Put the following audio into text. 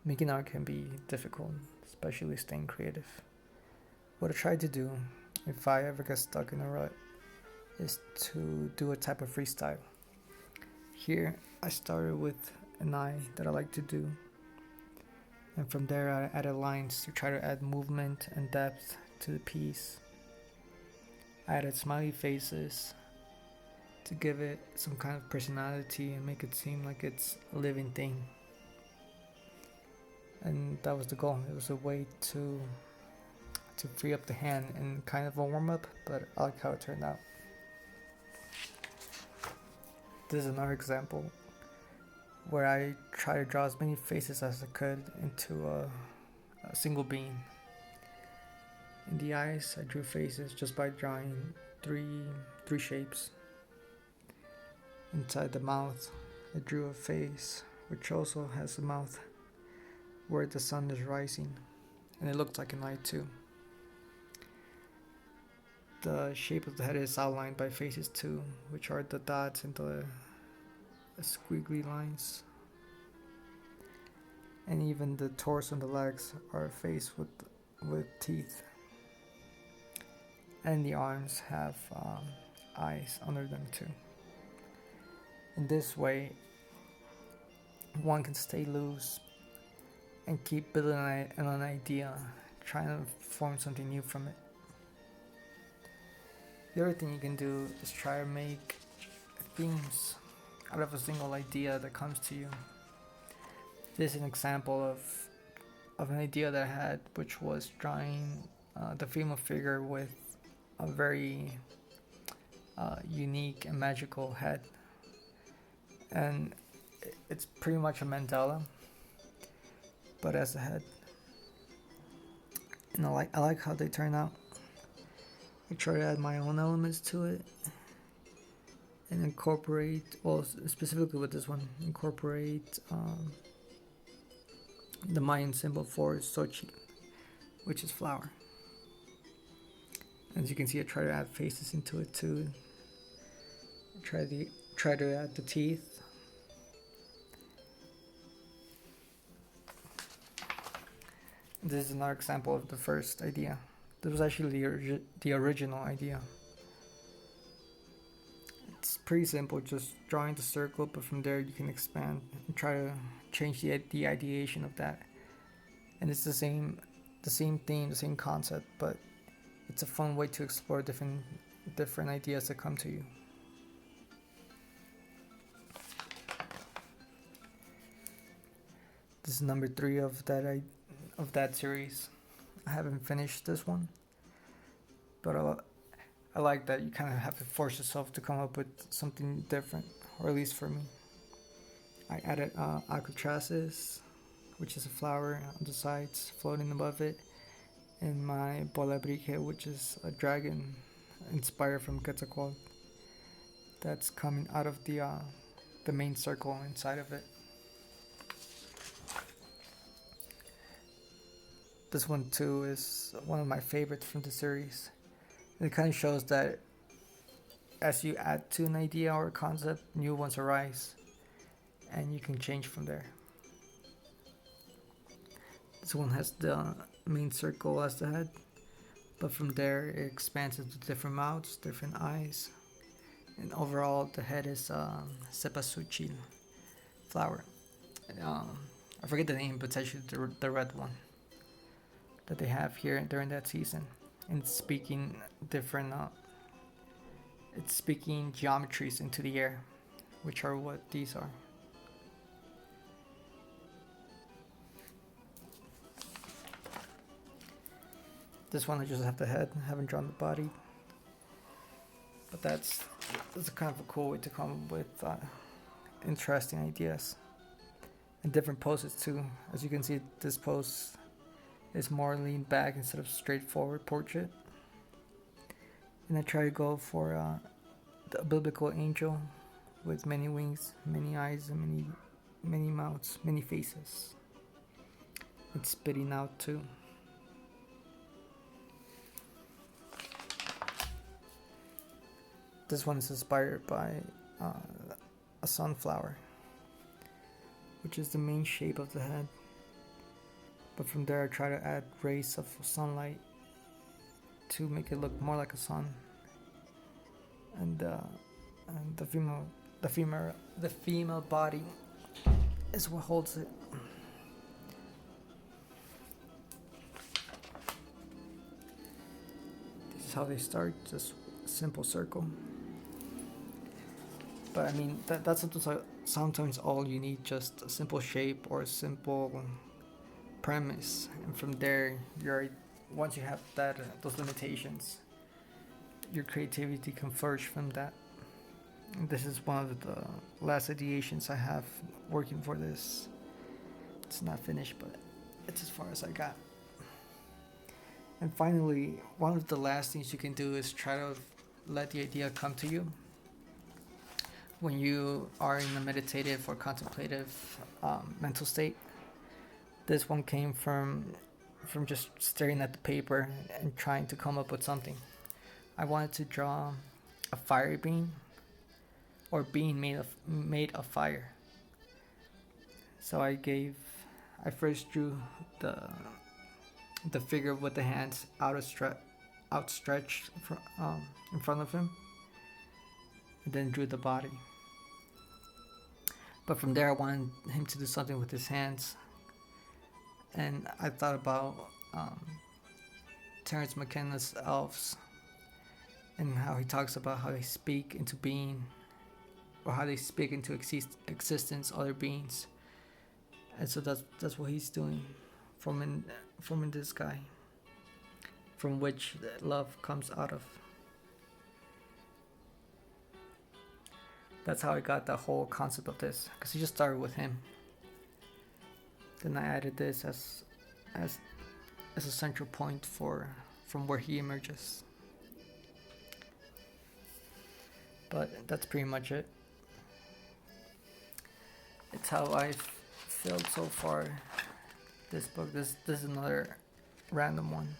Making art can be difficult, especially staying creative. What I try to do, if I ever get stuck in a rut, is to do a type of freestyle. Here, I started with an eye that I like to do, and from there, I added lines to try to add movement and depth to the piece. I added smiley faces to give it some kind of personality and make it seem like it's a living thing. And that was the goal. It was a way to free up the hand and kind of a warm up, but I like how it turned out. This is another example where I try to draw as many faces as I could into a single being. In the eyes, I drew faces just by drawing three shapes. Inside the mouth, I drew a face which also has a mouth where the sun is rising, and it looked like an eye too. The shape of the head is outlined by faces too, which are the dots and the squiggly lines. And even the torso and the legs are a face with teeth. And the arms have eyes under them too. In this way, one can stay loose and keep building an idea, trying to form something new from it. The other thing you can do is try to make themes out of a single idea that comes to you. This is an example of an idea that I had, which was drawing the female figure with a very unique and magical head. And it's pretty much a mandala, but as a head. And I like how they turn out. I try to add my own elements to it and incorporate, well, specifically with this one, incorporate the Mayan symbol for Xochitl, which is flower. As you can see, I try to add faces into it too. Try to add the teeth. This is another example of the first idea. This was actually the original idea. It's pretty simple, just drawing the circle, but from there you can expand and try to change the ideation of that. And it's the same theme, the same concept, but it's a fun way to explore different ideas that come to you. This is number 3 of that series. I haven't finished this one, but I like that you kind of have to force yourself to come up with something different, or at least for me. I added alcatraces, which is a flower on the sides floating above it, and my bola brige, which is a dragon inspired from Quetzalcoatl that's coming out of the main circle inside of it. This one too is one of my favorites from the series. It kind of shows that as you add to an idea or a concept, new ones arise, and you can change from there. This one has the main circle as the head, but from there it expands into different mouths, different eyes, and overall the head is cempasúchil flower. I forget the name, but it's actually the red one that they have here during that season. And it's speaking different, it's speaking geometries into the air, which are what these are. This one I just have the head, I haven't drawn the body. But that's a kind of a cool way to come up with interesting ideas. And different poses too. As you can see, this pose is more leaned back instead of straightforward portrait. And I try to go for the biblical angel with many wings, many eyes, and many mouths, many faces. It's spitting out too. This one is inspired by a sunflower, which is the main shape of the head. But from there I try to add rays of sunlight to make it look more like a sun. And the female body is what holds it. This is how they start, just a simple circle. But I mean, that's sometimes all you need, just a simple shape or a simple premise, and from there, once you have those limitations, your creativity can flourish from that. And this is one of the last ideations I have working for this. It's not finished, but it's as far as I got. And finally, one of the last things you can do is try to let the idea come to you. When you are in a meditative or contemplative mental state, this one came from just staring at the paper and trying to come up with something. I wanted to draw a fire bean, or being made of fire. So I first drew the figure with the hands outstretched in front of him, and then drew the body. But from there, I wanted him to do something with his hands, and I thought about Terence McKenna's Elves, and how he talks about how they speak into being, or how they speak into existence other beings. And so that's what he's doing, forming this guy, from which love comes out of. That's how I got the whole concept of this, because he just started with him. Then I added this as a central point from where he emerges. But that's pretty much it. It's how I've felt so far. This book. This is another random one.